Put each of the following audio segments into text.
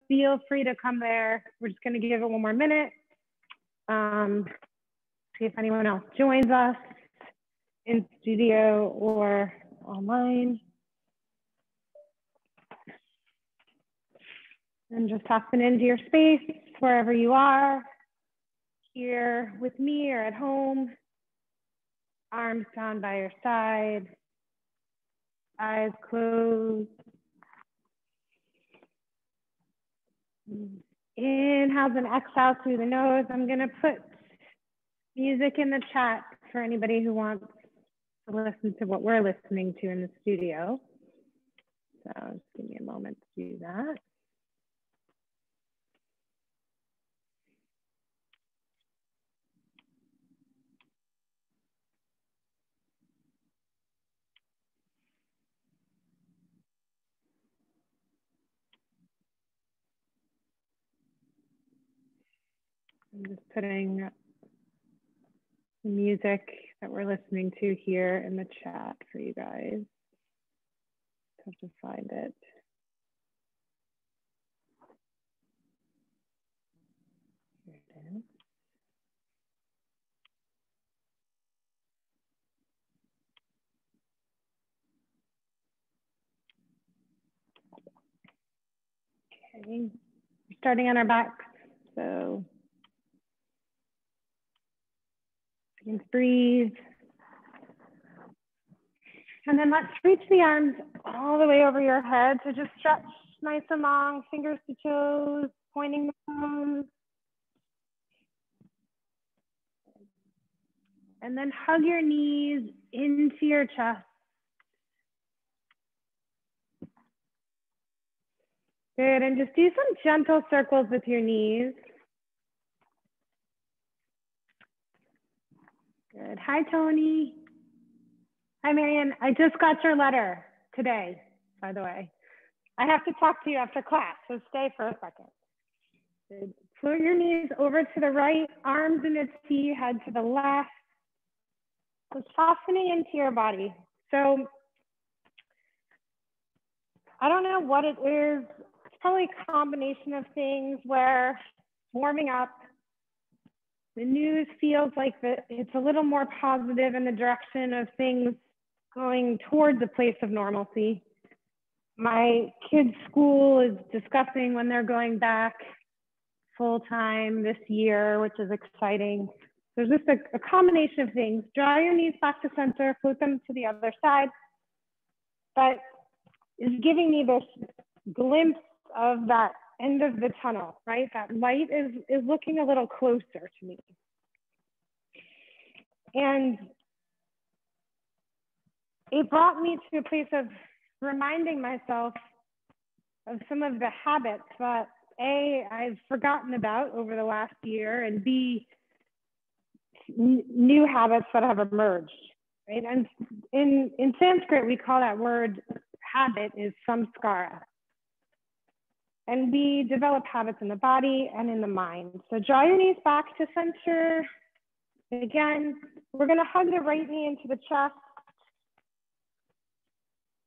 feel free to come there. We're just gonna give it one more minute. See if anyone else joins us in studio or online. And just tossing into your space wherever you are, here with me or at home. Arms down by your side, eyes closed. Inhales and exhales through the nose. I'm gonna put music in the chat for anybody who wants to listen to what we're listening to in the studio. So just give me a moment to do that. I'm just putting the music that we're listening to here in the chat for you guys. Have to find it. Here it is. Okay, we're starting on our backs, so you can breathe. And then let's reach the arms all the way over your head. So just stretch nice and long, fingers to toes, pointing the thumbs. And then hug your knees into your chest. Good, and just do some gentle circles with your knees. Good, hi Tony. Hi Marian, I just got your letter today, by the way. I have to talk to you after class, so stay for a second. Good. Float your knees over to the right, arms in a T, head to the left. So softening into your body. So I don't know what it is. It's probably a combination of things where warming up, the news feels like it's a little more positive in the direction of things going towards a place of normalcy. My kids' school is discussing when they're going back full-time this year, which is exciting. There's just a combination of things. Draw your knees back to center, float them to the other side. But it's giving me this glimpse of that end of the tunnel, right? That light is looking a little closer to me. And it brought me to a place of reminding myself of some of the habits that A, I've forgotten about over the last year, and B, new habits that have emerged, right? And in Sanskrit, we call that word habit is samskara. And we develop habits in the body and in the mind. So draw your knees back to center. Again, we're gonna hug the right knee into the chest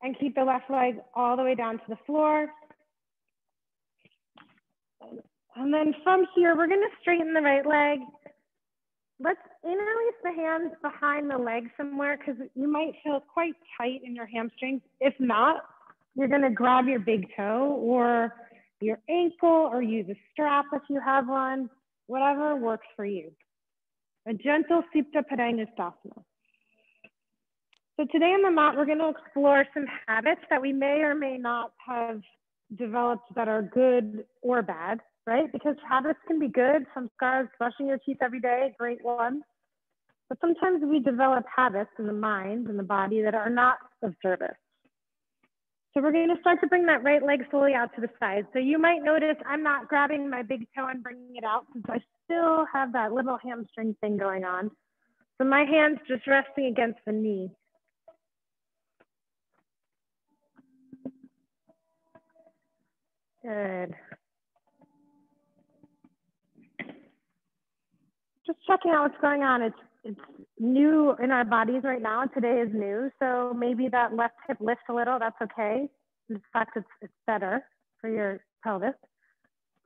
and keep the left leg all the way down to the floor. And then from here, we're gonna straighten the right leg. Let's interlace the hands behind the leg somewhere because you might feel quite tight in your hamstrings. If not, you're gonna grab your big toe or your ankle or use a strap if you have one, whatever works for you. A gentle Supta Padangusthasana. So today on the mat, we're gonna explore some habits that we may or may not have developed that are good or bad, right? Because habits can be good. Samskara, brushing your teeth every day, great one. But sometimes we develop habits in the mind and the body that are not of service. So we're going to start to bring that right leg slowly out to the side. So you might notice I'm not grabbing my big toe and bringing it out since I still have that little hamstring thing going on. So my hand's just resting against the knee. Good. Just checking out what's going on. It's new in our bodies right now. Today is new. So maybe that left hip lifts a little. That's okay. In fact, it's better for your pelvis.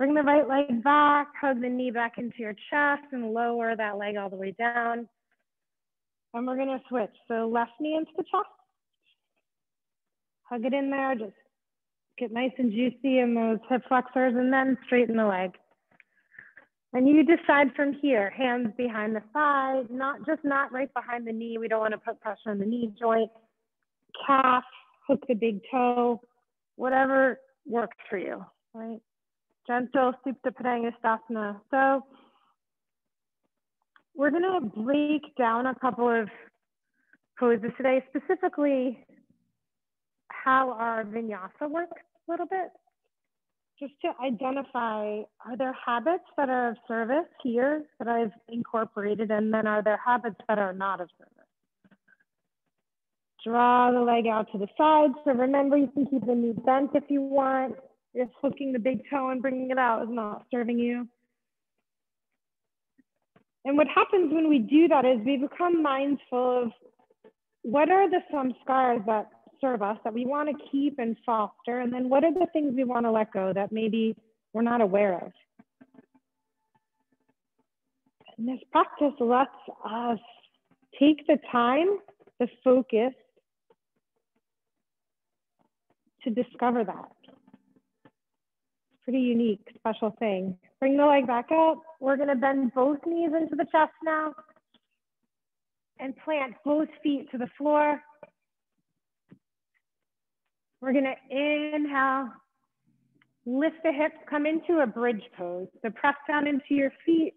Bring the right leg back, hug the knee back into your chest and lower that leg all the way down. And we're gonna switch. So left knee into the chest. Hug it in there, just get nice and juicy in those hip flexors and then straighten the leg. And you decide from here, hands behind the thigh, not right behind the knee. We don't want to put pressure on the knee joint. Calf, hook the big toe, whatever works for you, right? Gentle Supta Padangusthasana. So we're gonna break down a couple of poses today, specifically how our vinyasa works a little bit. Just to identify, are there habits that are of service here that I've incorporated, and then are there habits that are not of service? Draw the leg out to the side. So remember, you can keep the knee bent if you want. If hooking the big toe and bringing it out is not serving you. And what happens when we do that is we become mindful of what are the samskaras that serve us, that we want to keep and foster, and then what are the things we want to let go that maybe we're not aware of. And this practice lets us take the time, the focus to discover that. It's pretty unique, special thing. Bring the leg back up. We're gonna bend both knees into the chest now and plant both feet to the floor. We're gonna inhale, lift the hips, come into a bridge pose. So press down into your feet,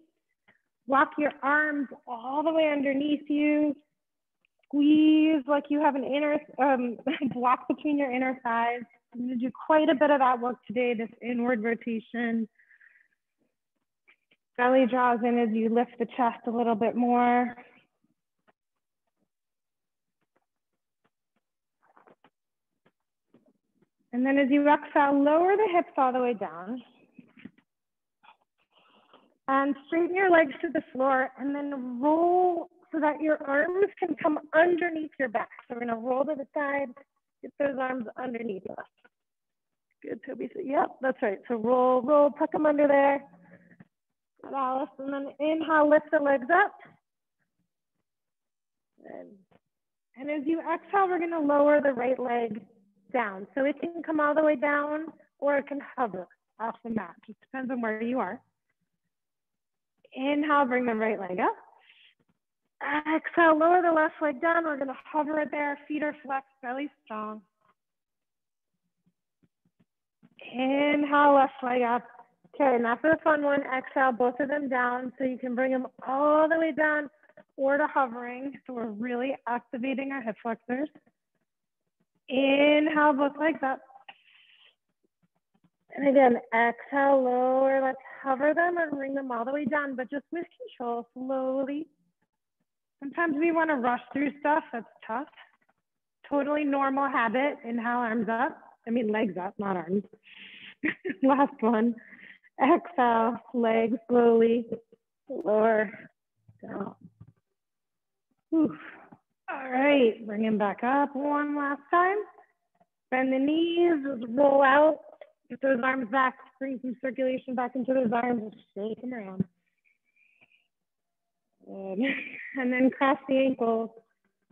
walk your arms all the way underneath you, squeeze like you have an inner block between your inner thighs. I'm gonna do quite a bit of that work today, this inward rotation. Belly draws in as you lift the chest a little bit more. And then as you exhale, lower the hips all the way down. And straighten your legs to the floor and then roll so that your arms can come underneath your back. So we're gonna roll to the side, get those arms underneath us. Good, Toby. So, yep, that's right. So roll, roll, tuck them under there. Good, Alice. And then inhale, lift the legs up. And as you exhale, we're gonna lower the right leg down. So it can come all the way down or it can hover off the mat. Just depends on where you are. Inhale, bring the right leg up. Exhale, lower the left leg down. We're gonna hover it there. Feet are flexed, belly strong. Inhale, left leg up. Okay, now for the fun one, exhale, both of them down. So you can bring them all the way down or to hovering. So we're really activating our hip flexors. Inhale, both legs up. And again, exhale, lower. Let's hover them and bring them all the way down, but just with control, slowly. Sometimes we want to rush through stuff. That's tough. Totally normal habit. Inhale, arms up. I mean, legs up, not arms. Last one. Exhale, legs slowly, lower, down. Whew. All right, bring him back up one last time. Bend the knees, just roll out. Get those arms back, bring some circulation back into those arms, and shake them around. Good. And then cross the ankles.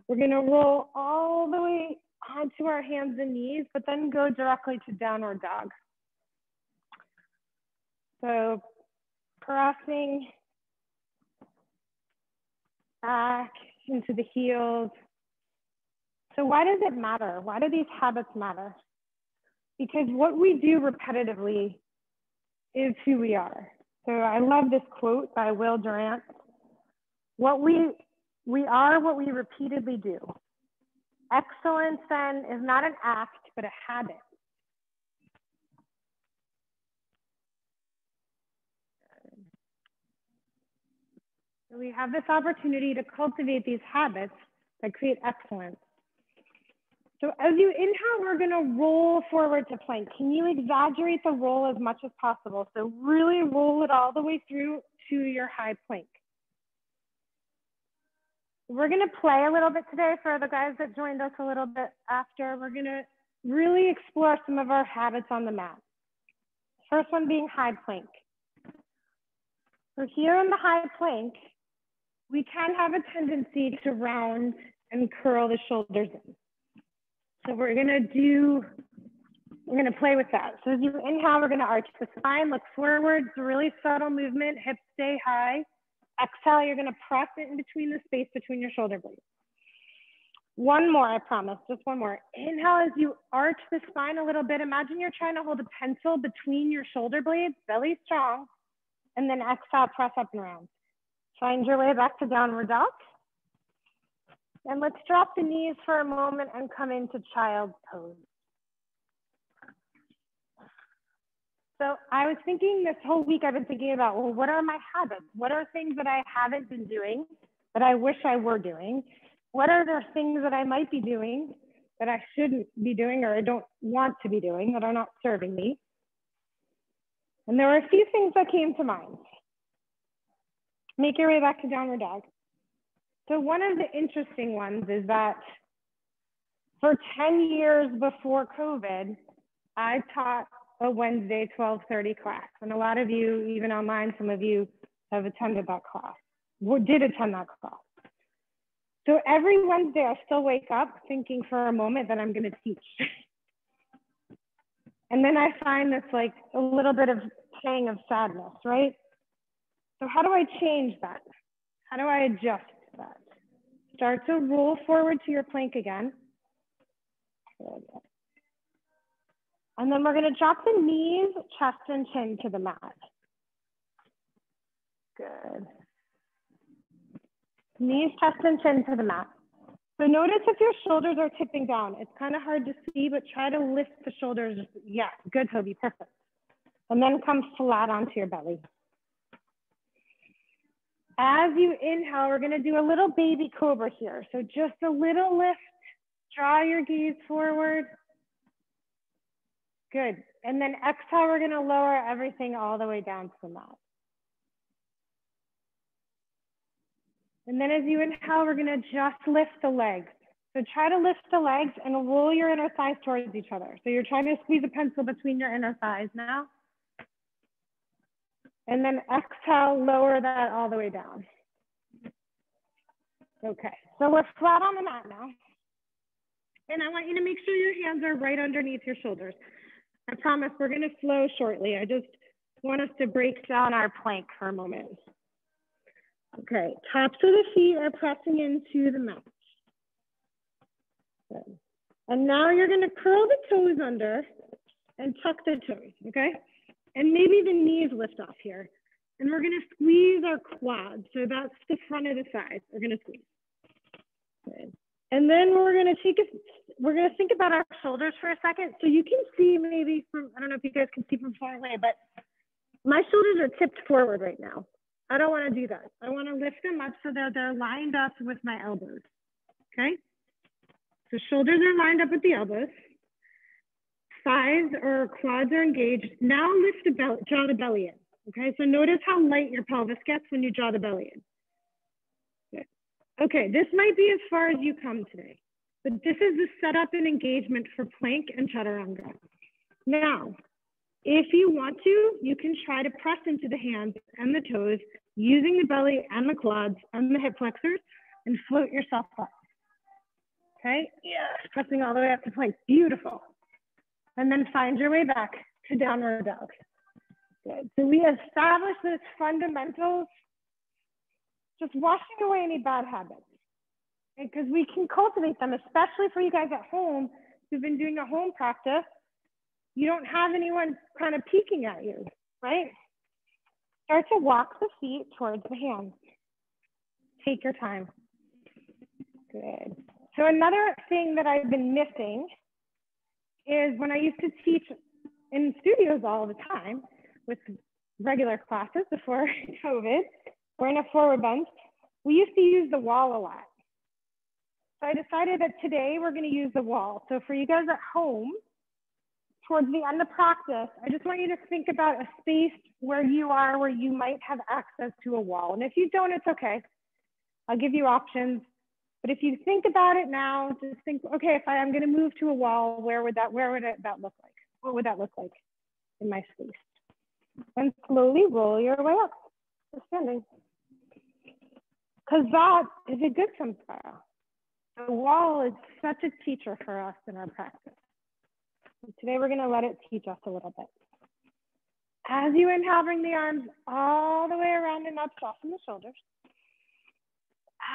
We're gonna roll all the way onto our hands and knees, but then go directly to downward dog. So crossing back into the heels. So why does it matter? Why do these habits matter? Because what we do repetitively is who we are. So I love this quote by Will Durant. We are what we repeatedly do. Excellence then is not an act, but a habit. So we have this opportunity to cultivate these habits that create excellence. So as you inhale, we're gonna roll forward to plank. Can you exaggerate the roll as much as possible? So really roll it all the way through to your high plank. We're gonna play a little bit today for the guys that joined us a little bit after. We're gonna really explore some of our habits on the mat. First one being high plank. So here in the high plank, we can have a tendency to round and curl the shoulders in. So we're gonna play with that. So as you inhale, we're gonna arch the spine, look forward. It's a really subtle movement, hips stay high. Exhale, you're gonna press it in between the space between your shoulder blades. One more, I promise, just one more. Inhale as you arch the spine a little bit. Imagine you're trying to hold a pencil between your shoulder blades, belly strong, and then exhale, press up and around. Find your way back to downward dog. And let's drop the knees for a moment and come into child's pose. So I was thinking this whole week, I've been thinking about, well, what are my habits? What are things that I haven't been doing that I wish I were doing? What are there things that I might be doing that I shouldn't be doing or I don't want to be doing that are not serving me? And there were a few things that came to mind. Make your way back to downward dog. So one of the interesting ones is that for 10 years before COVID, I taught a Wednesday 12:30 class. And a lot of you, even online, some of you have attended that class, or did attend that class. So every Wednesday, I still wake up thinking for a moment that I'm going to teach. And then I find this like a little bit of pang of sadness, right? So how do I change that? How do I adjust that? Start to roll forward to your plank again. And then we're going to drop the knees, chest, and chin to the mat. Good. Knees, chest, and chin to the mat. So notice if your shoulders are tipping down. It's kind of hard to see, but try to lift the shoulders. Yeah, good, Toby, perfect. And then come flat onto your belly. As you inhale, we're going to do a little baby cobra here. So just a little lift, draw your gaze forward. Good. And then exhale, we're going to lower everything all the way down to the mat. And then as you inhale, we're going to just lift the legs. So try to lift the legs and roll your inner thighs towards each other. So you're trying to squeeze a pencil between your inner thighs now. And then exhale, lower that all the way down. Okay, so we're flat on the mat now. And I want you to make sure your hands are right underneath your shoulders. I promise we're gonna flow shortly. I just want us to break down our plank for a moment. Okay, tops of the feet are pressing into the mat. Good. And now you're gonna curl the toes under and tuck the toes, okay? And maybe the knees lift off here. And we're gonna squeeze our quads. So that's the front of the thighs. We're gonna squeeze. Good. And then we're gonna think about our shoulders for a second. So you can see maybe from, I don't know if you guys can see from far away, but my shoulders are tipped forward right now. I don't wanna do that. I wanna lift them up so that they're lined up with my elbows, okay? So shoulders are lined up with the elbows. Thighs or quads are engaged. Now lift the belly, draw the belly in. Okay, so notice how light your pelvis gets when you draw the belly in. Good. Okay, this might be as far as you come today, but this is the setup and engagement for plank and chaturanga. Now, if you want to, you can try to press into the hands and the toes using the belly and the quads and the hip flexors and float yourself up. Okay, yeah, pressing all the way up to plank. Beautiful. And then find your way back to downward dog. Good. So we established those fundamentals, just washing away any bad habits. Because we can cultivate them, especially for you guys at home who've been doing a home practice. You don't have anyone kind of peeking at you, right? Start to walk the feet towards the hands. Take your time. Good. So another thing that I've been missing is when I used to teach in studios all the time with regular classes before COVID, or in a forward bend, we used to use the wall a lot. So I decided that today we're gonna use the wall. So for you guys at home, towards the end of practice, I just want you to think about a space where you are, where you might have access to a wall. And if you don't, it's okay. I'll give you options. But if you think about it now, just think, okay, if I am gonna move to a wall, where would that look like? What would that look like in my space? And slowly roll your way up to standing. Because that is a good samskara. The wall is such a teacher for us in our practice. And today we're going to let it teach us a little bit. As you inhale, bring the arms all the way around and up, soften the shoulders.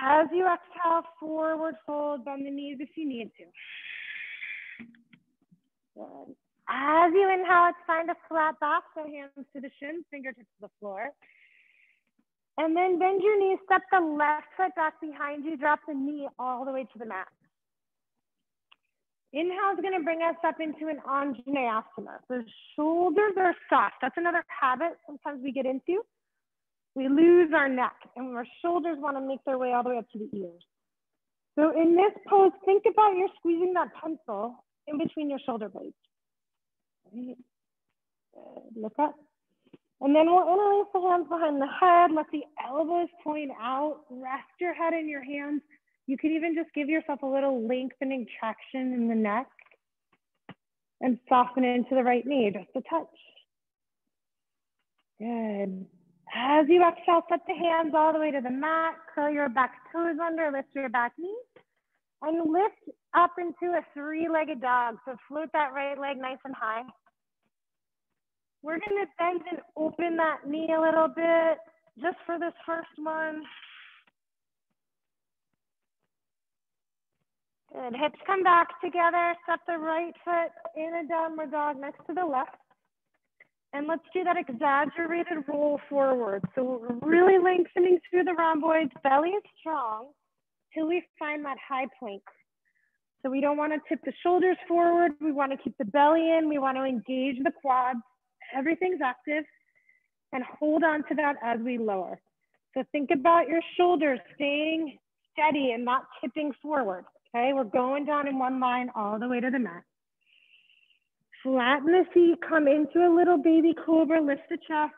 As you exhale, forward fold, bend the knees if you need to. Good. As you inhale, it's fine to flat back, so hands to the shins, fingertips to the floor. And then bend your knees, step the left foot back behind you, drop the knee all the way to the mat. Inhale is going to bring us up into an Anjaneyasana. The shoulders are soft. That's another habit sometimes we get into. We lose our neck and our shoulders want to make their way all the way up to the ears. So in this pose, think about you're squeezing that pencil in between your shoulder blades. Right. Look up. And then we'll interlace the hands behind the head. Let the elbows point out. Rest your head in your hands. You could even just give yourself a little lengthening traction in the neck and soften into the right knee, just a touch. Good. As you exhale, set the hands all the way to the mat. Curl your back toes under, lift your back knee, and lift up into a three-legged dog. So float that right leg nice and high. We're going to bend and open that knee a little bit just for this first one. Good. Hips come back together. Step the right foot in a downward dog next to the left. And let's do that exaggerated roll forward. So we're really lengthening through the rhomboids. Belly is strong till we find that high point. So we don't want to tip the shoulders forward. We want to keep the belly in. We want to engage the quads. Everything's active. And hold on to that as we lower. So think about your shoulders staying steady and not tipping forward. Okay, we're going down in one line all the way to the mat. Flatten the feet, come into a little baby cobra, lift the chest.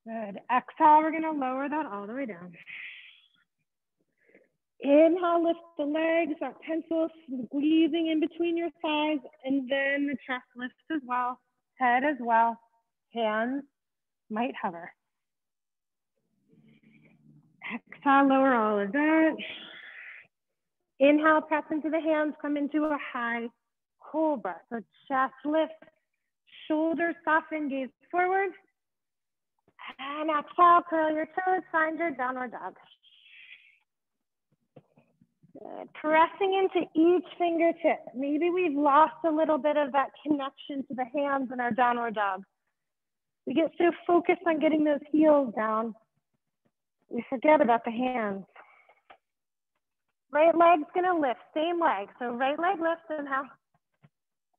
Good. Exhale, we're gonna lower that all the way down. Inhale, lift the legs, that pencil squeezing in between your thighs, and then the chest lifts as well, head as well, hands might hover. Exhale, lower all of that. Inhale, press into the hands, come into a high Cobra. So chest lift, shoulders soften, gaze forward. And exhale, curl your toes, find your downward dog. Good. Pressing into each fingertip. Maybe we've lost a little bit of that connection to the hands in our downward dog. We get so focused on getting those heels down, we forget about the hands. Right leg's gonna lift, same leg. So right leg lifts, inhale.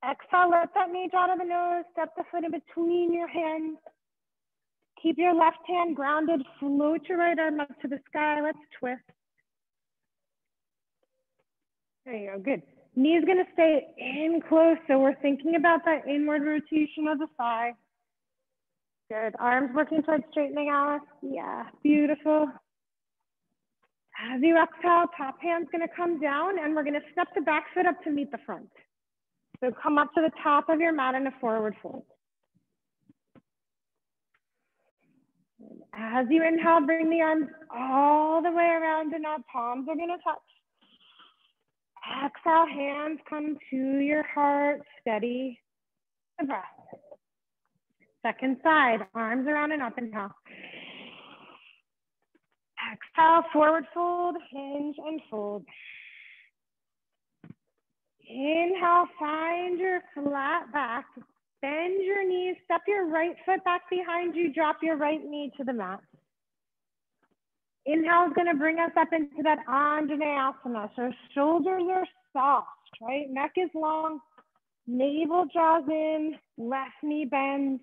Exhale, let that knee draw to the nose, step the foot in between your hands. Keep your left hand grounded, float your right arm up to the sky, let's twist. There you go, good. Knee's gonna stay in close, so we're thinking about that inward rotation of the thigh. Good, arms working towards straightening, Alice. Yeah, beautiful. As you exhale, top hand's gonna come down and we're gonna step the back foot up to meet the front. So come up to the top of your mat in a forward fold. As you inhale, bring the arms all the way around and up, palms are gonna touch. Exhale, hands come to your heart, steady the breath. Second side, arms around and up, inhale. Exhale, forward fold, hinge and fold. Inhale, find your flat back, bend your knees, step your right foot back behind you, drop your right knee to the mat. Inhale is gonna bring us up into that Anjaneyasana. So shoulders are soft, right? Neck is long, navel draws in, left knee bends,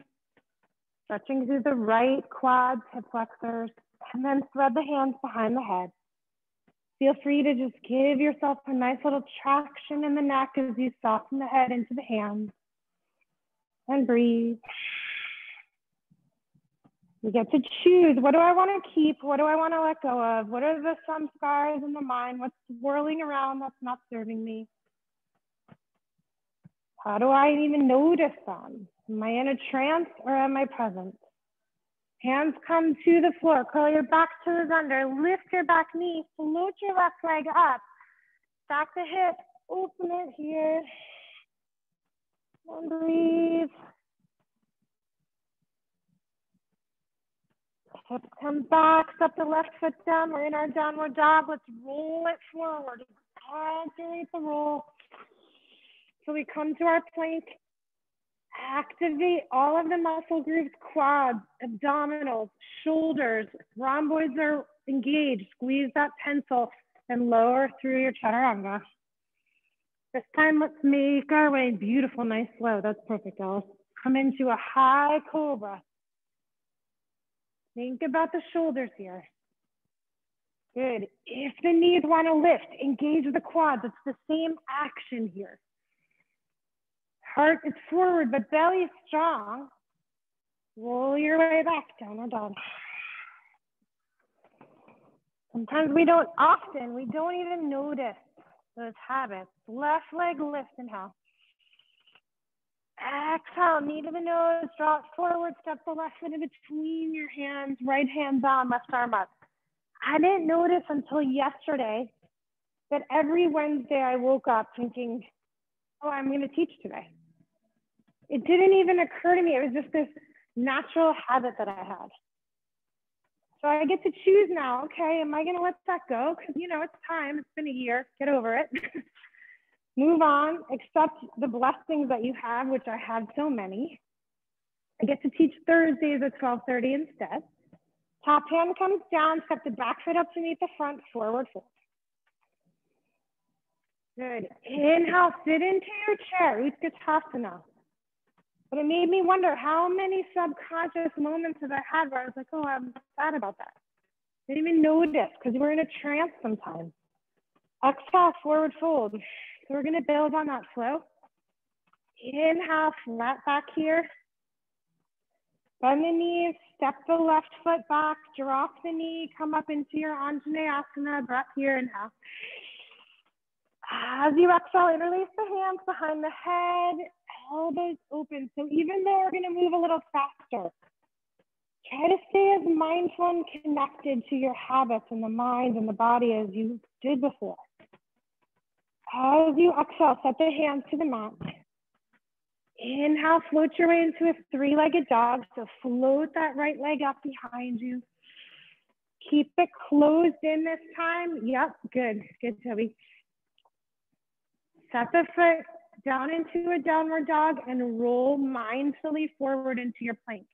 stretching through the right quads, hip flexors, and then thread the hands behind the head. Feel free to just give yourself a nice little traction in the neck as you soften the head into the hands and breathe. You get to choose, what do I want to keep? What do I want to let go of? What are the samskaras in the mind? What's swirling around that's not serving me? How do I even notice them? Am I in a trance or am I present? Hands come to the floor. Curl your back toes under. Lift your back knee. Float your left leg up. Stack the hip. Open it here. And breathe. Hip comes back. Step the left foot down. We're in our downward dog. Let's roll it forward. Activate the roll. So we come to our plank. Activate all of the muscle groups, quads, abdominals, shoulders. Rhomboids are engaged. Squeeze that pencil and lower through your chaturanga. This time, let's make our way. Beautiful, nice, slow. That's perfect, Alice. Come into a high cobra. Think about the shoulders here. Good. If the knees want to lift, engage with the quads. It's the same action here. Heart is forward, but belly is strong. Roll your way back, downward dog. Sometimes we don't even notice those habits. Left leg lift, inhale. Exhale, knee to the nose, draw it forward, step the left foot in between your hands, right hand down, left arm up. I didn't notice until yesterday that every Wednesday I woke up thinking, oh, I'm going to teach today. It didn't even occur to me. It was just this natural habit that I had. So I get to choose now, okay, am I going to let that go? Because, you know, it's time. It's been a year. Get over it. Move on. Accept the blessings that you have, which I have so many. I get to teach Thursdays at 12:30 instead. Top hand comes down. Step the back foot up to meet the front. Forward fold. Good. Inhale. Sit into your chair. Utkatasana. But it made me wonder how many subconscious moments have I had where I was like, oh, I'm sad about that. Didn't even notice because we're in a trance sometimes. Exhale, forward fold. So we're going to build on that flow. Inhale, flat back here. Bend the knees, step the left foot back, drop the knee, come up into your Anjaneyasana, breath here, inhale. As you exhale, interlace the hands behind the head, elbows open. So even though we're going to move a little faster, try to stay as mindful and connected to your habits and the mind and the body as you did before. As you exhale, set the hands to the mat. Inhale, float your way into a three-legged dog. So float that right leg up behind you. Keep it closed in this time. Yep, good. Good, Toby. Set the foot down into a downward dog and roll mindfully forward into your plank.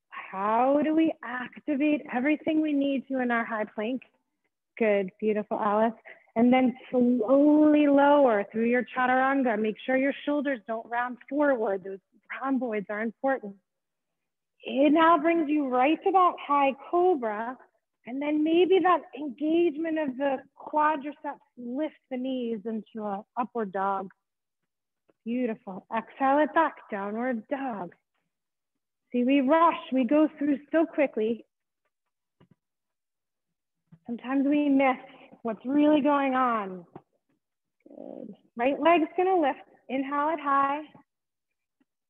How do we activate everything we need to in our high plank? Good, beautiful, Alice. And then slowly lower through your chaturanga. Make sure your shoulders don't round forward. Those rhomboids are important. Inhale brings you right to that high cobra. And then maybe that engagement of the quadriceps lifts the knees into an upward dog. Beautiful. Exhale it back, downward dog. See, we rush, we go through so quickly. Sometimes we miss what's really going on. Good. Right leg's gonna lift. Inhale it high.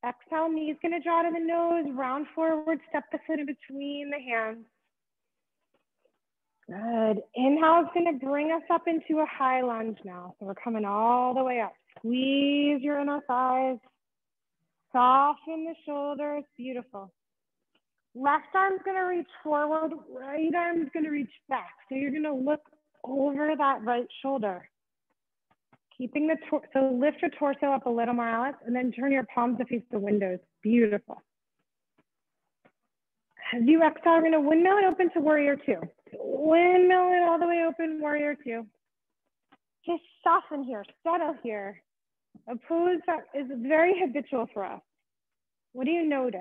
Exhale, knee's gonna draw to the nose, round forward, step the foot in between the hands. Good. Inhale is gonna bring us up into a high lunge now. So we're coming all the way up. Squeeze your inner thighs. Soften the shoulders. Beautiful. Left arm's gonna reach forward, right arm's gonna reach back. So you're gonna look over that right shoulder. Keeping the so lift your torso up a little more, Alice, and then turn your palms to face the windows. Beautiful. As you exhale, we're gonna windmill it open to warrior two. Windmill it all the way open, warrior two. Just soften here, settle here. A pose that is very habitual for us. What do you notice?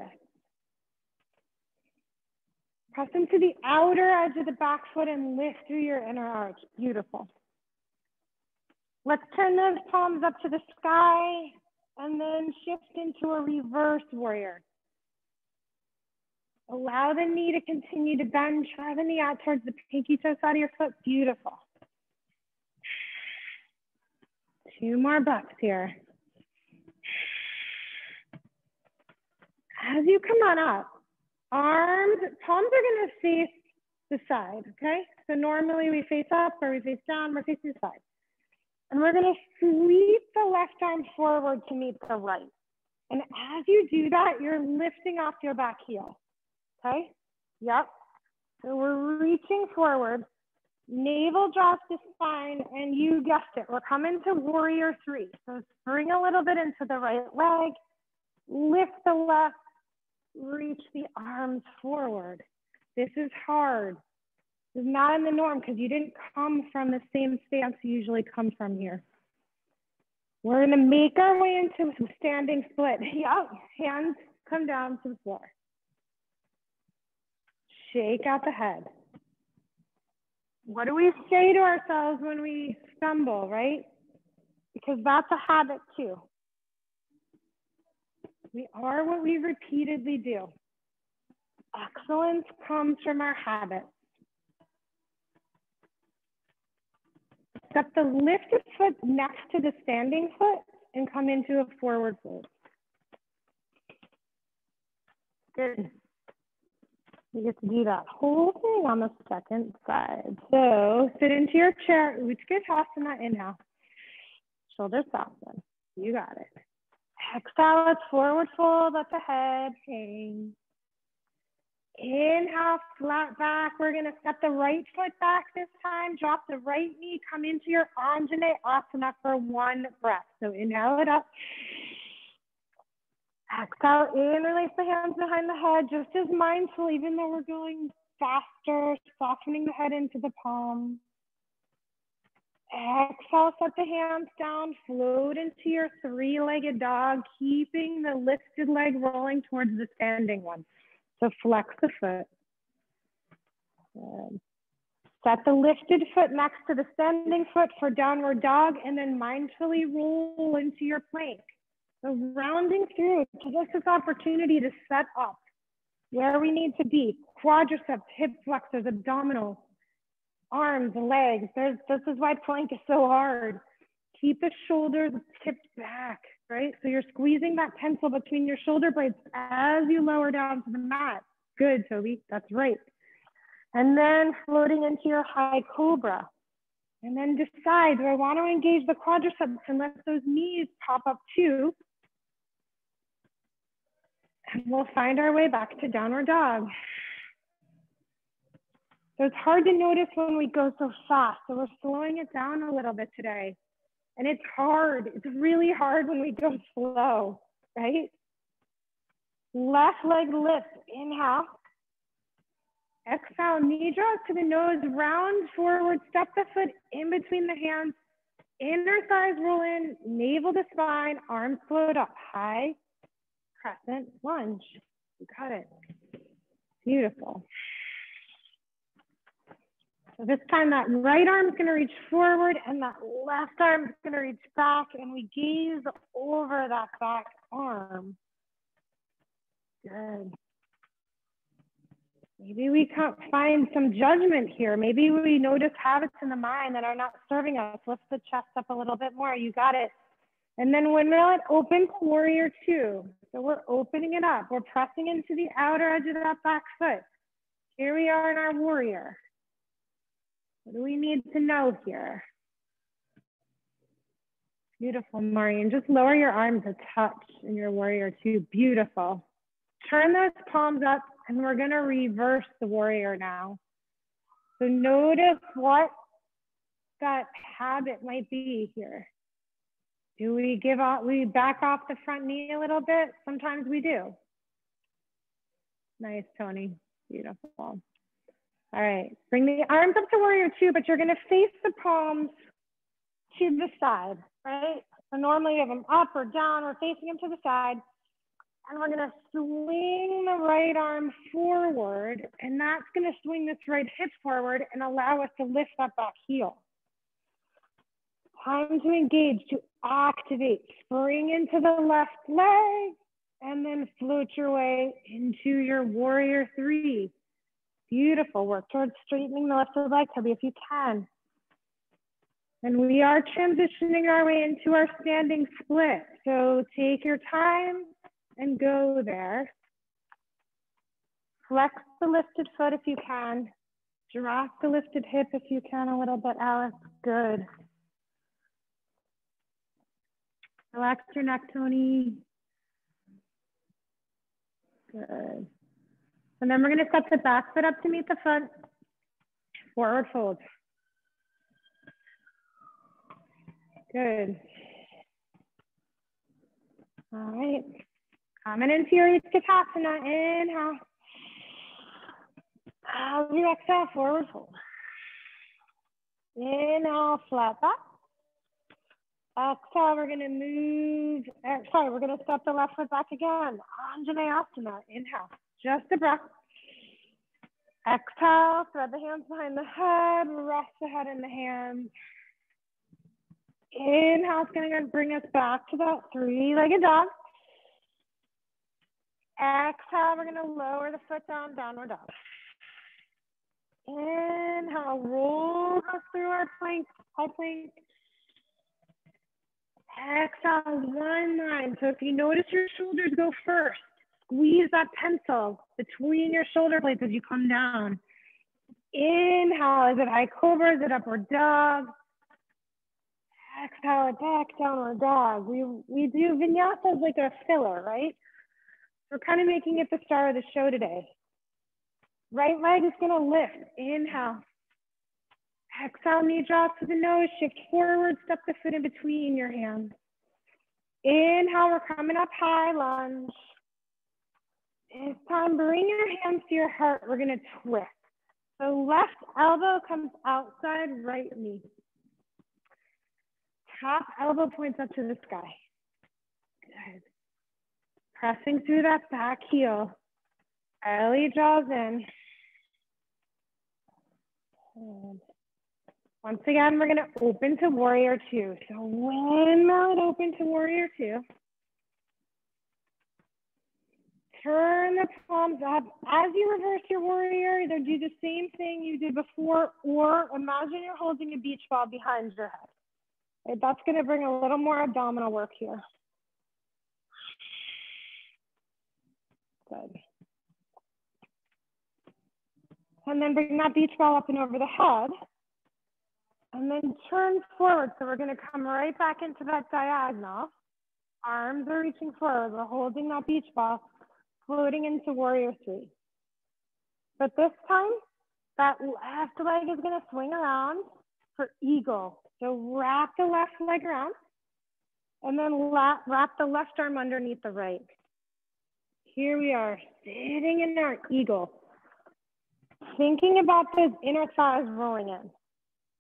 Press into the outer edge of the back foot and lift through your inner arch. Beautiful. Let's turn those palms up to the sky and then shift into a reverse warrior. Allow the knee to continue to bend. Try the knee out towards the pinky toe side of your foot. Beautiful. 2 more breaths here. As you come on up, palms are gonna face the side, okay? So normally we face up or we face down, we're facing the side. And we're gonna sweep the left arm forward to meet the right. And as you do that, you're lifting off your back heel, okay? Yep. So we're reaching forward, navel drops the spine, and you guessed it, we're coming to warrior three. So spring a little bit into the right leg, lift the left, reach the arms forward. This is hard. This is not in the norm because you didn't come from the same stance you usually come from here. We're gonna make our way into some standing split. Yep, hands come down to the floor. Shake out the head. What do we say to ourselves when we stumble, right? Because that's a habit too. We are what we repeatedly do. Excellence comes from our habits. Step the lifted foot next to the standing foot and come into a forward fold. Good. You get to do that whole thing on the second side. So sit into your chair. Utkatasana, inhale. Shoulders soften. You got it. Exhale, let's forward fold, let the head hang. Inhale, flat back. We're gonna step the right foot back this time. Drop the right knee, come into your Anjane Asana for one breath. So inhale it up. Exhale in, release the hands behind the head, just as mindful, even though we're going faster, softening the head into the palm. Exhale, set the hands down, float into your three-legged dog, keeping the lifted leg rolling towards the standing one. So flex the foot. Good. Set the lifted foot next to the standing foot for downward dog, and then mindfully roll into your plank. So rounding through, give us this opportunity to set up where we need to be. Quadriceps, hip flexors, abdominals, arms, legs. This is why plank is so hard. Keep the shoulders tipped back, right? So you're squeezing that tensile between your shoulder blades as you lower down to the mat. Good, Toby, that's right. And then floating into your high cobra. And then decide, do I want to engage the quadriceps and let those knees pop up too? And we'll find our way back to downward dog. So it's hard to notice when we go so fast. So we're slowing it down a little bit today. And it's hard. It's really hard when we go slow, right? Left leg lift, inhale. Exhale, knee draws to the nose, round forward, step the foot in between the hands. Inner thighs roll in, navel to spine, arms float up, high, crescent, lunge. You got it. Beautiful. So this time that right arm is gonna reach forward and that left arm is gonna reach back, and we gaze over that back arm. Good. Maybe we can't find some judgment here. Maybe we notice habits in the mind that are not serving us. Lift the chest up a little bit more. You got it. And then windmill it open to warrior two. So we're opening it up. We're pressing into the outer edge of that back foot. Here we are in our warrior. What do we need to know here? Beautiful, Maureen. Just lower your arms a touch in your warrior two. Beautiful. Turn those palms up, and we're gonna reverse the warrior now. So notice what that habit might be here. Do we back off the front knee a little bit? Sometimes we do. Nice, Tony. Beautiful. All right, bring the arms up to warrior two, but you're gonna face the palms to the side, right? So normally you have them up or down, we're facing them to the side. And we're gonna swing the right arm forward, and that's gonna swing this right hip forward and allow us to lift that back heel. Time to engage, to activate. Spring into the left leg, and then float your way into your warrior three. Beautiful, work towards straightening the left leg, Toby, if you can. And we are transitioning our way into our standing split. So take your time and go there. Flex the lifted foot if you can. Drop the lifted hip if you can a little bit, Alice. Good. Relax your neck, Tony. Good. And then we're going to step the back foot up to meet the front. Forward fold. Good. All right. Coming into your Utkatasana. Inhale. As you exhale, forward fold. Inhale, flat back. Exhale, we're going to move. We're going to step the left foot back again. Anjaneyasana. Inhale. Just a breath. Exhale, thread the hands behind the head. Rest the head in the hands. Inhale, it's going to bring us back to that three-legged dog. Exhale, we're going to lower the foot down, downward dog. Inhale, roll us through our plank, high plank. Exhale, one line. So if you notice your shoulders go first, squeeze that pencil between your shoulder blades as you come down. Inhale, is it high cobra? Is it upward dog? Exhale, back, downward dog. We do vinyasas like a filler, right? We're kind of making it the star of the show today. Right leg is going to lift. Inhale. Exhale, knee drops to the nose. Shift forward. Step the foot in between your hands. Inhale, we're coming up high lunge. This time, bring your hands to your heart. We're going to twist. So left elbow comes outside right knee. Top elbow points up to the sky. Good. Pressing through that back heel. Belly draws in. And once again, we're going to open to warrior two. So windmill it open to warrior two. Turn the palms up. As you reverse your warrior, either do the same thing you did before or imagine you're holding a beach ball behind your head. Okay, that's going to bring a little more abdominal work here. Good. And then bring that beach ball up and over the head. And then turn forward. So we're going to come right back into that diagonal. Arms are reaching forward. We're holding that beach ball, floating into warrior three. But this time, that left leg is going to swing around for eagle. So wrap the left leg around and then wrap the left arm underneath the right. Here we are, sitting in our eagle. Thinking about those inner thighs rolling in.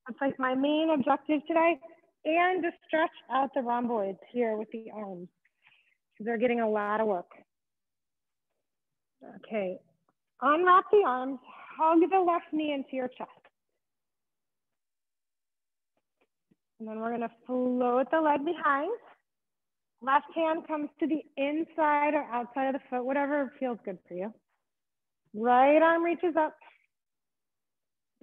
That's like my main objective today. And to stretch out the rhomboids here with the arms. because they're getting a lot of work. Okay, unwrap the arms, hug the left knee into your chest. And then we're gonna float the leg behind. Left hand comes to the inside or outside of the foot, whatever feels good for you. Right arm reaches up.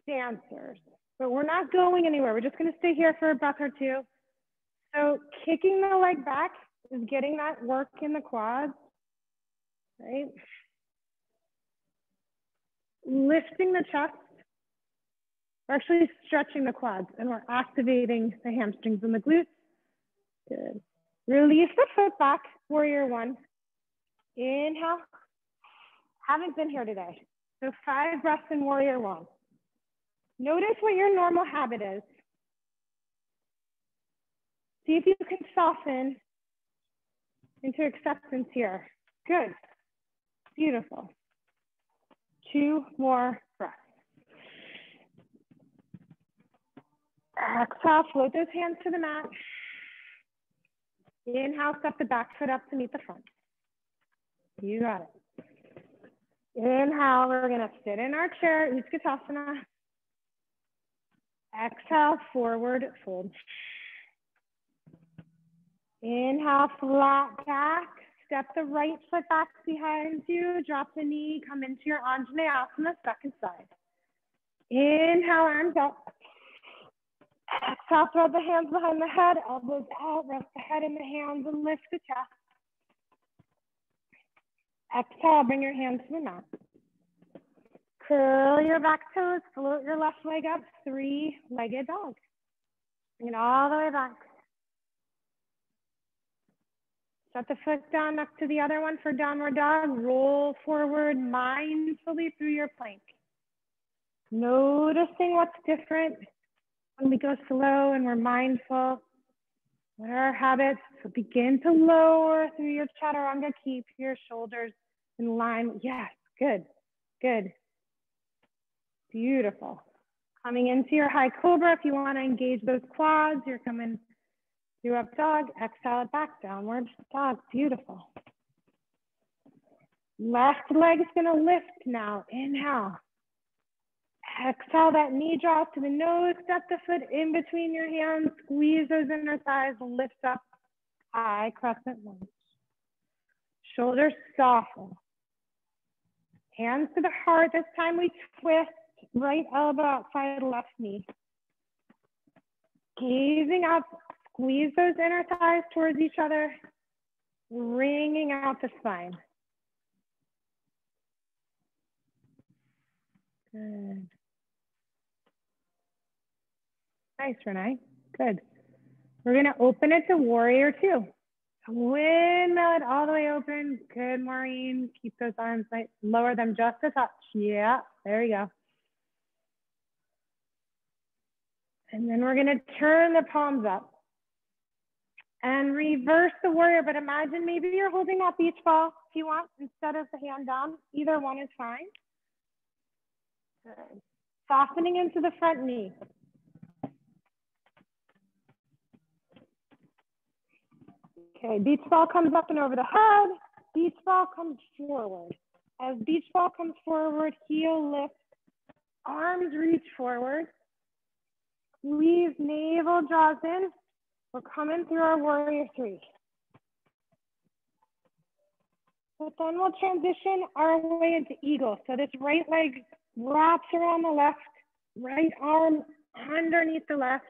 Dancers. But we're not going anywhere. We're just gonna stay here for a breath or two. So kicking the leg back is getting that work in the quads, right? Lifting the chest. We're actually stretching the quads and we're activating the hamstrings and the glutes. Good. Release the foot back, warrior one. Inhale. Haven't been here today. So 5 breaths in warrior one. Notice what your normal habit is. See if you can soften into acceptance here. Good. Beautiful. 2 more breaths. Exhale, float those hands to the mat. Inhale, step the back foot up to meet the front. You got it. Inhale, we're gonna sit in our chair, Utkatasana. Exhale, forward fold. Inhale, flat back. Step the right foot back behind you. Drop the knee, come into your Anjaneyasana, second side. Inhale, arms up. Exhale, thread the hands behind the head, elbows out, rest the head in the hands and lift the chest. Exhale, bring your hands to the mat. Curl your back toes, float your left leg up, three-legged dog. Bring it all the way back. Set the foot down next to the other one for downward dog. Roll forward mindfully through your plank. Noticing what's different when we go slow and we're mindful. What are our habits? So begin to lower through your chaturanga. Keep your shoulders in line. Yes, good, good. Beautiful. Coming into your high cobra. If you want to engage those quads, you're coming through up dog. Exhale it back, downward dog. Beautiful. Left leg is going to lift now. Inhale. Exhale, that knee draws to the nose. Step the foot in between your hands. Squeeze those inner thighs. Lift up. High crescent lunge. Shoulders soften. Hands to the heart. This time we twist. Right elbow outside left knee. Gazing up. Squeeze those inner thighs towards each other. Wringing out the spine. Good. Nice, Renee. Good. We're going to open it to warrior two. Windmill it all the way open. Good, Maureen. Keep those arms nice. Lower them just a touch. Yeah, there you go. And then we're going to turn the palms up and reverse the warrior. But imagine maybe you're holding that beach ball if you want instead of the hand down. Either one is fine. Good. Softening into the front knee. Okay, beach ball comes up and over the head. Beach ball comes forward. As beach ball comes forward, heel lift. Arms reach forward. Squeeze, navel draws in. We're coming through our warrior three. But then we'll transition our way into eagle. So this right leg wraps around the left, right arm underneath the left.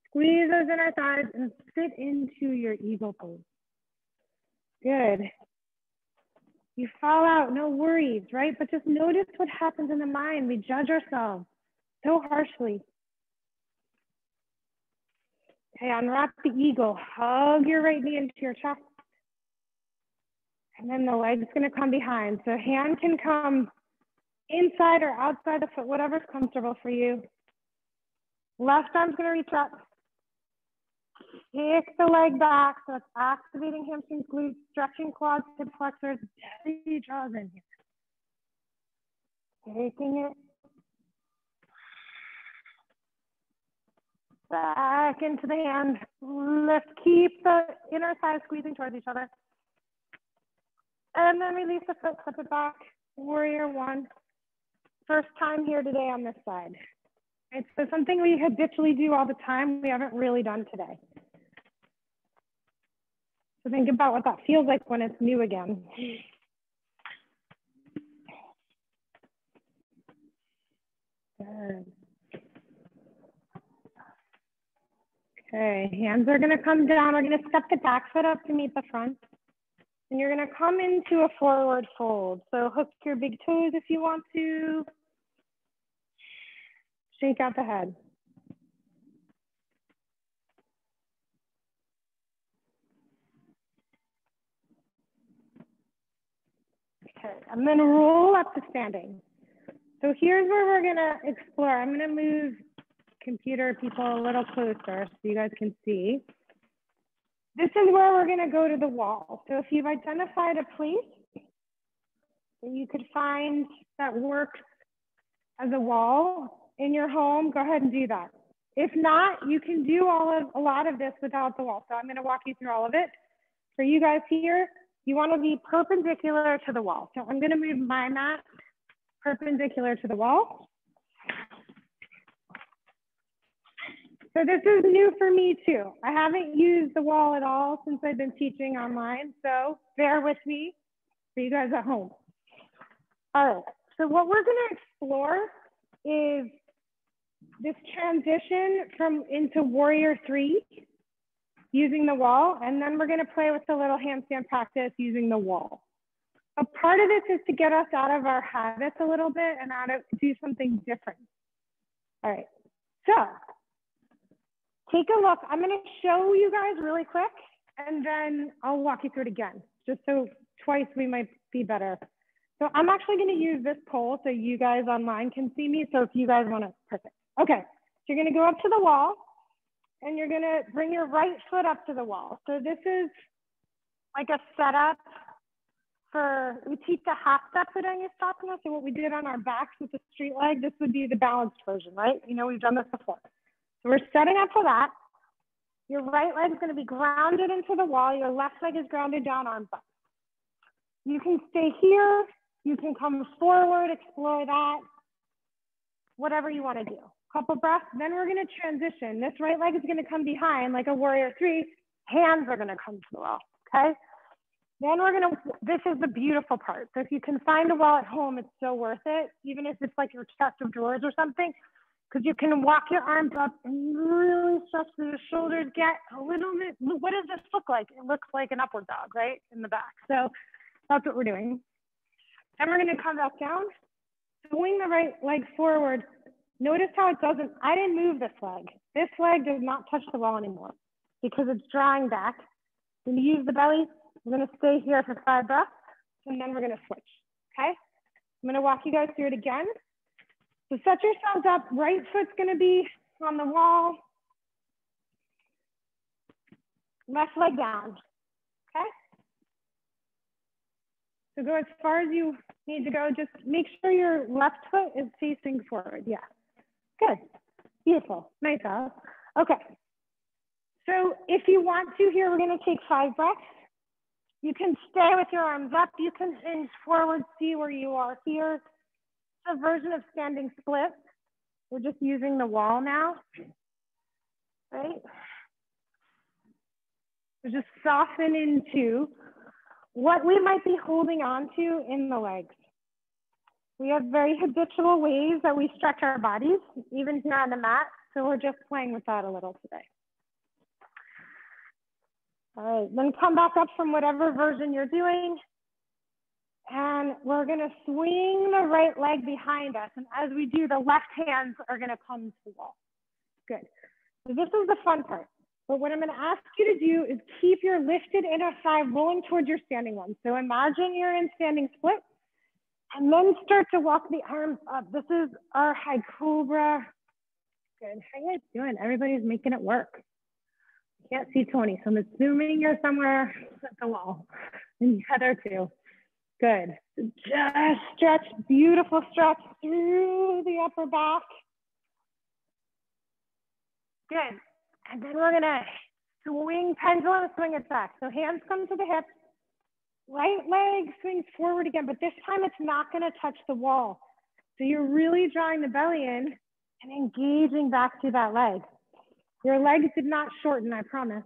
Squeeze those inner thighs and sit into your eagle pose. Good. You fall out, no worries, right? But just notice what happens in the mind. We judge ourselves so harshly. Okay, unwrap the eagle. Hug your right knee into your chest. And then the leg's gonna come behind. So hand can come inside or outside the foot, whatever's comfortable for you. Left arm's gonna reach up. Kick the leg back, so it's activating hamstrings, glutes, stretching quads, hip flexors. Belly draws in here. Taking it back into the hand. Lift, keep the inner thighs squeezing towards each other. And then release the foot, flip it back. Warrior one. First time here today on this side. It's something we habitually do all the time. We haven't really done today. So think about what that feels like when it's new again. Good. Okay, hands are gonna come down. We're gonna step the back foot up to meet the front. And you're gonna come into a forward fold. So hook your big toes if you want to. Shake out the head. Okay, I'm gonna roll up to standing. So here's where we're gonna explore. I'm gonna move computer people a little closer so you guys can see. This is where we're gonna go to the wall. So if you've identified a place that you could find that works as a wall in your home, go ahead and do that. If not, you can do a lot of this without the wall. So I'm gonna walk you through all of it. For you guys here, you wanna be perpendicular to the wall. So I'm gonna move my mat perpendicular to the wall. So this is new for me too. I haven't used the wall at all since I've been teaching online. So bear with me for you guys at home. All right, so what we're gonna explore is this transition into warrior three using the wall. And then we're gonna play with the little handstand practice using the wall. A part of this is to get us out of our habits a little bit and do something different. All right, so take a look. I'm gonna show you guys really quick and then I'll walk you through it again, just so twice we might be better. So I'm actually gonna use this pole so you guys online can see me. So if you guys wanna, perfect. Okay, so you're gonna go up to the wall and you're gonna bring your right foot up to the wall. So this is like a setup for, we teach a half step Chaturanga. So what we did on our backs with the straight leg, this would be the balanced version, right? You know, we've done this before. So we're setting up for that. Your right leg is going to be grounded into the wall. Your left leg is grounded down, arms up. You can stay here. You can come forward, explore that, whatever you want to do. Couple breaths, then we're going to transition. This right leg is going to come behind like a warrior three. Hands are going to come to the wall, okay? Then we're gonna, this is the beautiful part. So if you can find a wall at home, it's so worth it, even if it's like your chest of drawers or something, because you can walk your arms up and really stretch the shoulders, get a little bit, what does this look like? It looks like an upward dog, right? In the back. So that's what we're doing. Then we're gonna come back down, swing the right leg forward. Notice how it doesn't, I didn't move this leg. This leg does not touch the wall anymore because it's drawing back. When you use the belly, we're gonna stay here for 5 breaths and then we're gonna switch, okay? I'm gonna walk you guys through it again. So set yourselves up, right foot's gonna be on the wall, left leg down, okay? So go as far as you need to go, just make sure your left foot is facing forward, yeah. Good, beautiful, nice, Alice. Okay, so if you want to here, we're gonna take 5 breaths. You can stay with your arms up. You can hinge forward, see where you are here. It's a version of standing split. We're just using the wall now, right? So just soften into what we might be holding on to in the legs. We have very habitual ways that we stretch our bodies, even here on the mat. So we're just playing with that a little today. All right, then come back up from whatever version you're doing. And we're gonna swing the right leg behind us. And as we do, the left hands are gonna come to the wall. Good. So this is the fun part. But what I'm gonna ask you to do is keep your lifted inner thigh rolling towards your standing one. So imagine you're in standing split and then start to walk the arms up. This is our high cobra. Good, how you guys doing? Everybody's making it work. Can't see Tony, so I'm assuming you're somewhere at the wall. And Heather too. Good. Just stretch, beautiful stretch through the upper back. Good. And then we're gonna swing pendulum, swing it back. So hands come to the hips, right leg swings forward again, but this time it's not gonna touch the wall. So you're really drawing the belly in and engaging back to that leg. Your legs did not shorten, I promise.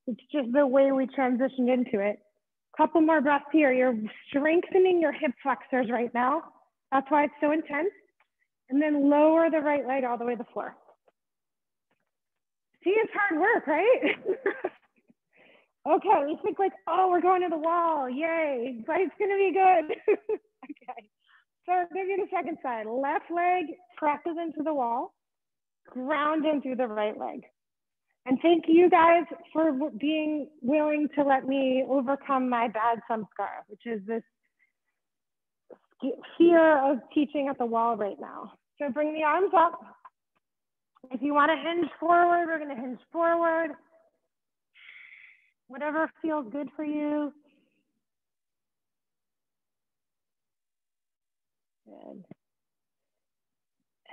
It's just the way we transitioned into it. Couple more breaths here. You're strengthening your hip flexors right now. That's why it's so intense. And then lower the right leg all the way to the floor. See, it's hard work, right? Okay, we think like, oh, we're going to the wall, yay, but it's gonna be good. Okay, so I'll give you the second side. Left leg presses into the wall, ground in through the right leg. And thank you guys for being willing to let me overcome my bad samskara, which is this fear of teaching at the wall right now. So bring the arms up. If you want to hinge forward, we're going to hinge forward. Whatever feels good for you. Good.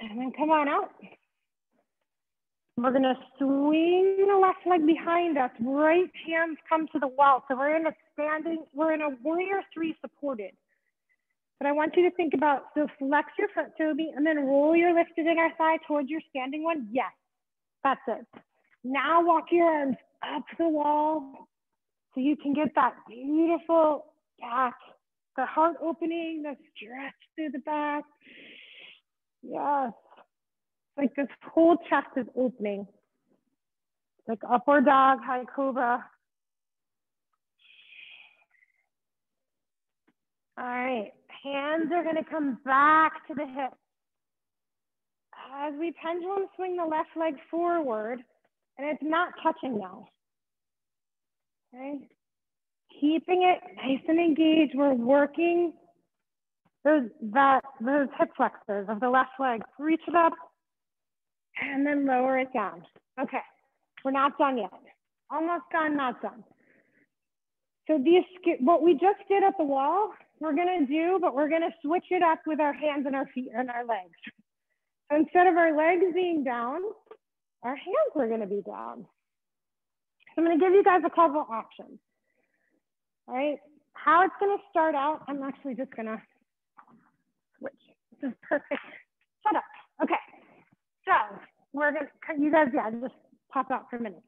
And then come on out. We're gonna swing the left leg behind us. Right hands come to the wall. So we're in a warrior three supported. But I want you to think about, so flex your foot, Toby, and then roll your lifted inner thigh towards your standing one. Yes, that's it. Now walk your arms up the wall so you can get that beautiful back, the heart opening, the stretch through the back. Yes. Like this whole chest is opening. Like upward dog, high cobra. All right, hands are gonna come back to the hips. As we pendulum swing the left leg forward, and it's not touching now, okay? Keeping it nice and engaged. We're working those hip flexors of the left leg. Reach it up and then lower it down. Okay, we're not done yet. Almost done, not done. So what we just did at the wall, we're gonna do, but we're gonna switch it up with our hands and our feet and our legs. So instead of our legs being down, our hands are gonna be down. So I'm gonna give you guys a couple options. All right, how it's gonna start out, I'm actually just gonna switch. This is perfect setup. Okay, so we're gonna, you guys, yeah, just pop out for a minute.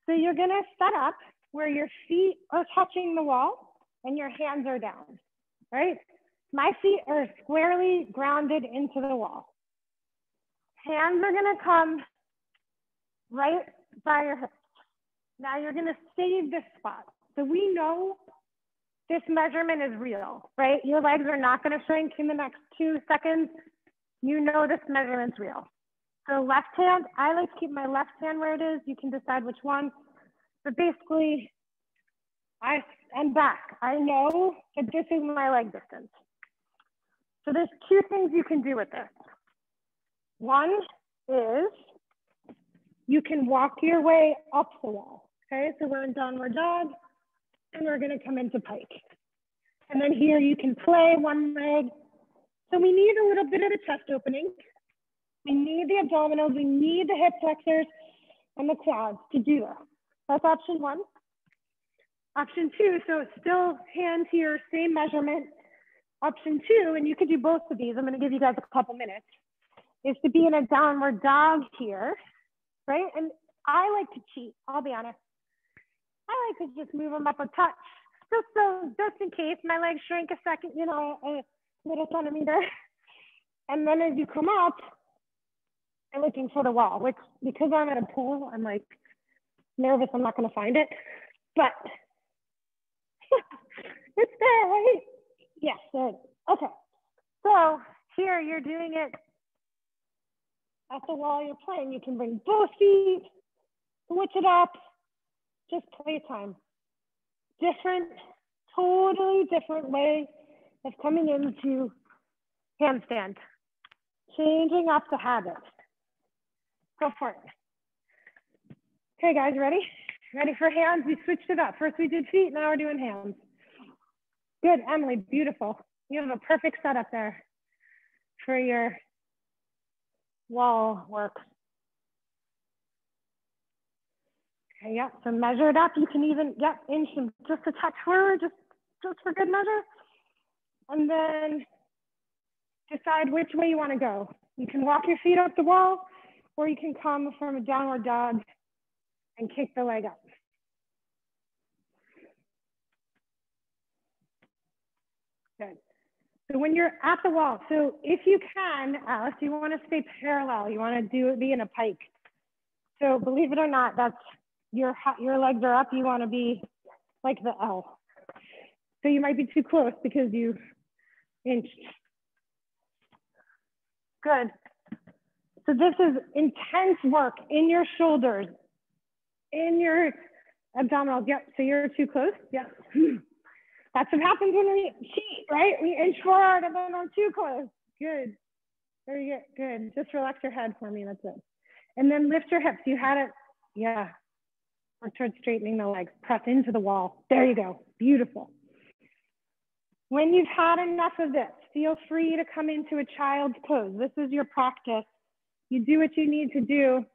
So you're gonna set up where your feet are touching the wall and your hands are down, right? My feet are squarely grounded into the wall. Hands are gonna come right by your hips. Now you're gonna save this spot. So we know this measurement is real, right? Your legs are not gonna shrink in the next 2 seconds. You know this measurement's real. So left hand, I like to keep my left hand where it is. You can decide which one. But basically, and back. I know that this is my leg distance. So there's 2 things you can do with this. One is you can walk your way up the wall. Okay, so we're in downward dog and we're gonna come into pike. And then here you can play one leg. So we need a little bit of the chest opening. We need the abdominals, we need the hip flexors and the quads to do this. That's option 1. Option 2, so it's still hands here, same measurement. Option 2, and you could do both of these, I'm gonna give you guys a couple minutes, is to be in a downward dog here, right? And I like to cheat, I'll be honest. I like to just move them up a touch, just in case my legs shrink a second, you know, a little centimeter. And then as you come up, I'm looking for the wall, which because I'm at a pool, I'm like nervous I'm not gonna find it, but it's there, right? Yes, there it is. Okay, so here you're doing it at the wall you're playing. You can bring both feet, switch it up, just playtime. Different, totally different way of coming into handstand. Changing up the habit. Go for it. Okay, guys, ready? Ready for hands? We switched it up. First we did feet, now we're doing hands. Good, Emily, beautiful. You have a perfect setup there for your wall work. Okay, yeah, so measure it up. You can even, inch them just a touch forward, just for good measure. And then decide which way you want to go. You can walk your feet up the wall, or you can come from a downward dog and kick the leg up. Good. So when you're at the wall, so if you can, Alice, you want to stay parallel. You want to be in a pike. So believe it or not, that's your legs are up. You want to be like the L. So you might be too close because you inched. Good. So this is intense work in your shoulders, in your abdominals. Yep, so you're too close. Yep. That's what happens when we cheat, right? We inch forward and then we're too close. Good. There you go. Good. Just relax your head for me. That's it. And then lift your hips. You had it. Yeah. Work towards straightening the legs. Press into the wall. There you go. Beautiful. When you've had enough of this, feel free to come into a child's pose. This is your practice. You do what you need to do.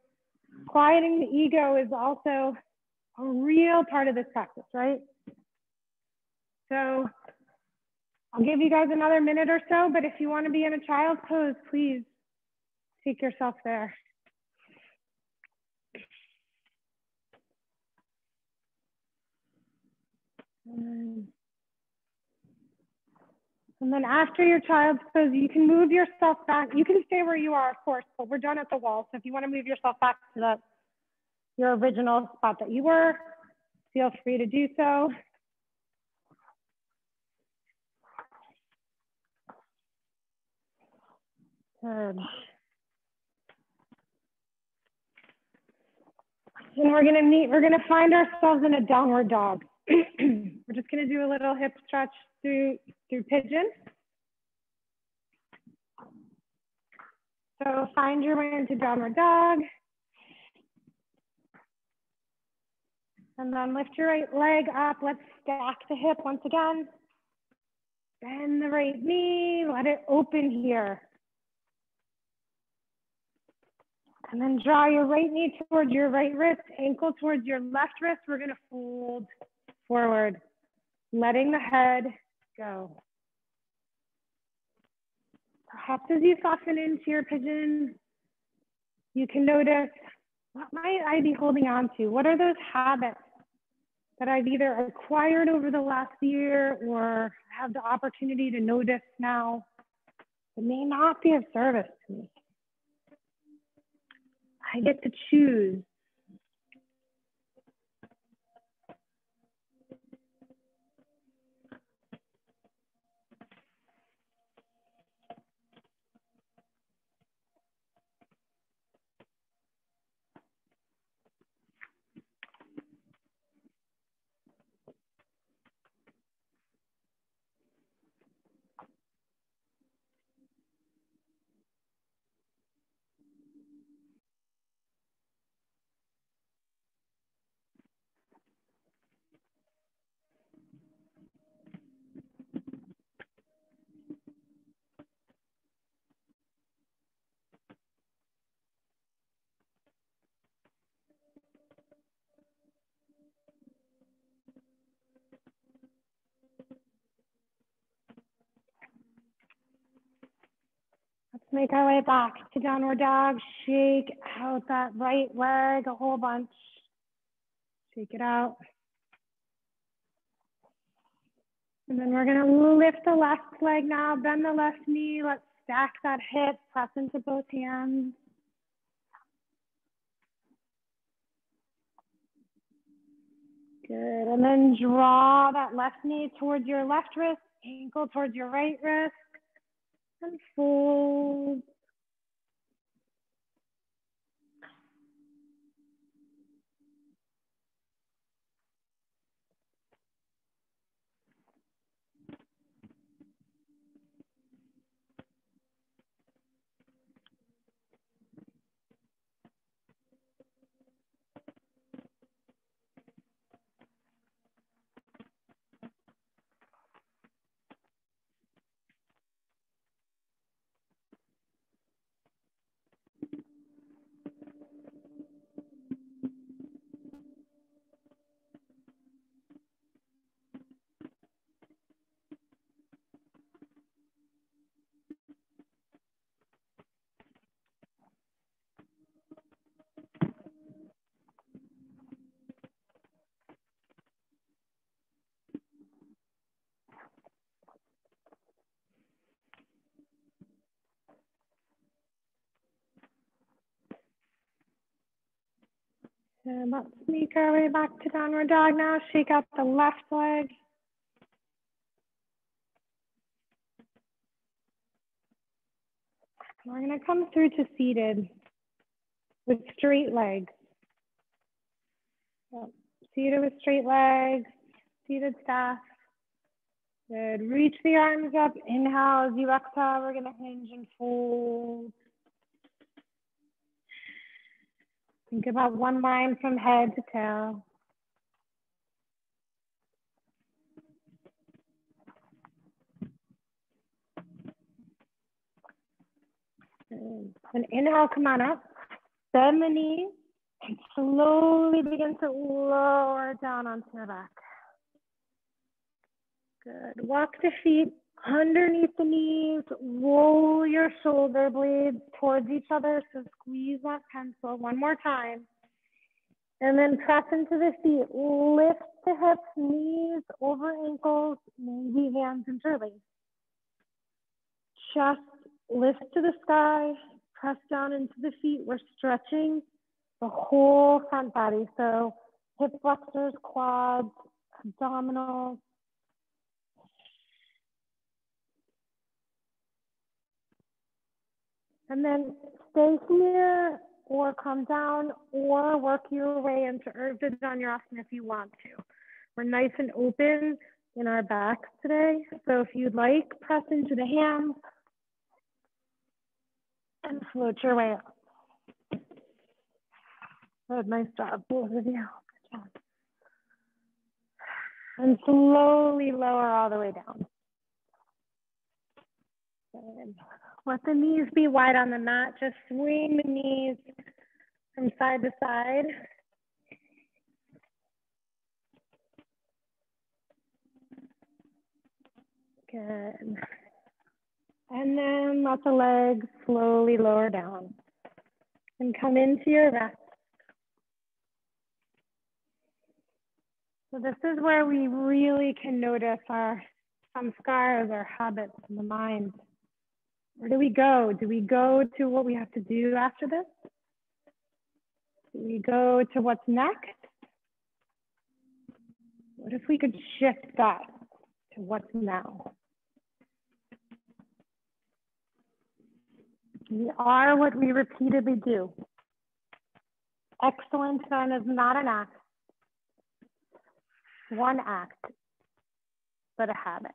Quieting the ego is also a real part of this practice, right? So I'll give you guys another minute or so, but if you want to be in a child's pose, please take yourself there. And then after your child's pose, you can move yourself back. You can stay where you are, of course, but we're done at the wall. So if you want to move yourself back to your original spot that you were, feel free to do so. Good. And we're gonna find ourselves in a downward dog. We're just gonna do a little hip stretch through pigeon. So find your way into downward dog. And then lift your right leg up. Let's stack the hip once again. Bend the right knee, let it open here. And then draw your right knee towards your right wrist, ankle towards your left wrist. We're gonna fold forward, letting the head go. Perhaps as you soften into your pigeon, you can notice, what might I be holding on to? What are those habits that I've either acquired over the last year or have the opportunity to notice now that may not be of service to me? I get to choose. Let's make our way back to downward dog. Shake out that right leg a whole bunch. Shake it out. And then we're gonna lift the left leg now, bend the left knee. Let's stack that hip, press into both hands. Good, and then draw that left knee towards your left wrist, ankle towards your right wrist, and fold. And let's sneak our way back to downward dog now. Shake out the left leg. We're gonna come through to seated with straight legs. So, seated with straight legs, seated staff. Good, reach the arms up, inhale. As you exhale, we're gonna hinge and fold. Think about one line from head to tail. Good. And inhale, come on up. Bend the knee and slowly begin to lower down onto your back. Good. Walk the feet underneath the knees. Roll your shoulder blades towards each other. So squeeze that pencil one more time. And then press into the feet. Lift the hips, knees over ankles, maybe hands interlace. Chest lift to the sky. Press down into the feet. We're stretching the whole front body. So hip flexors, quads, abdominals. And then stay here or come down or work your way into Urdhva Dhanurasana if you want to. We're nice and open in our backs today. So if you'd like, press into the hands and float your way up. Good, nice job, both of you. Good job. And slowly lower all the way down. Good. Let the knees be wide on the mat. Just swing the knees from side to side. Good. And then let the legs slowly lower down and come into your rest. So this is where we really can notice our samskaras, our habits in the mind. Where do we go? Do we go to what we have to do after this? Do we go to what's next? What if we could shift that to what's now? We are what we repeatedly do. Excellence then is not an act, one act, but a habit.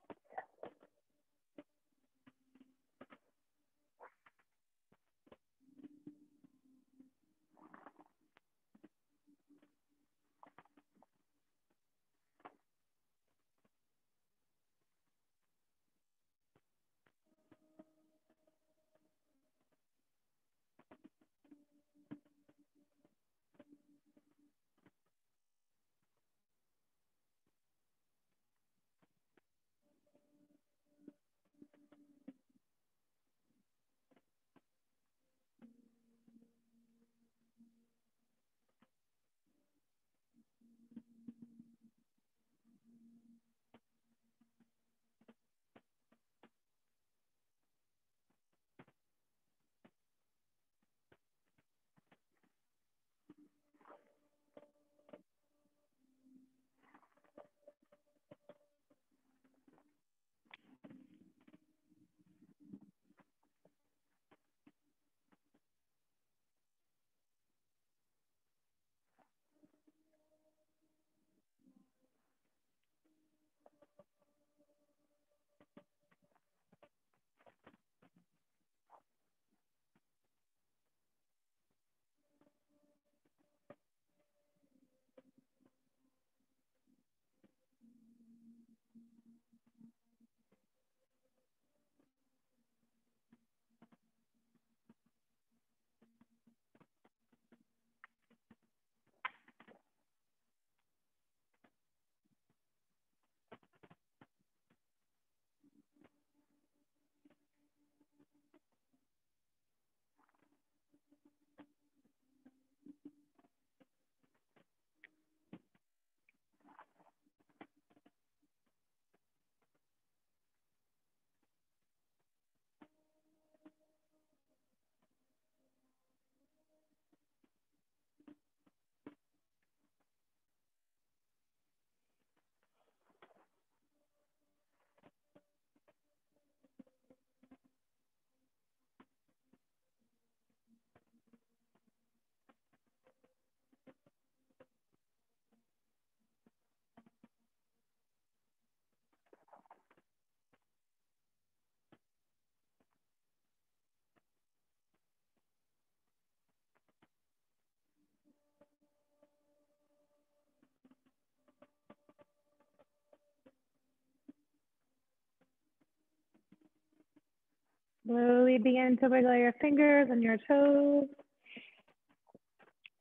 Slowly begin to wiggle your fingers and your toes.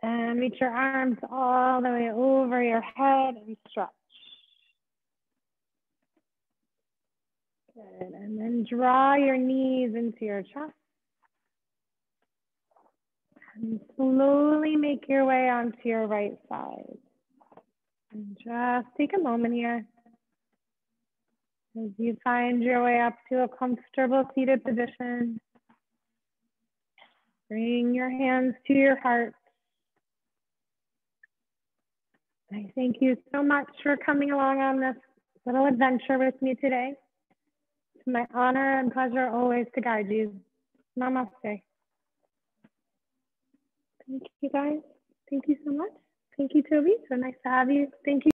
And reach your arms all the way over your head and stretch. Good. And then draw your knees into your chest. And slowly make your way onto your right side. And just take a moment here as you find your way up to a comfortable seated position. Bring your hands to your heart. I thank you so much for coming along on this little adventure with me today. It's my honor and pleasure always to guide you. Namaste. Thank you guys. Thank you so much. Thank you, Toby. So nice to have you. Thank you.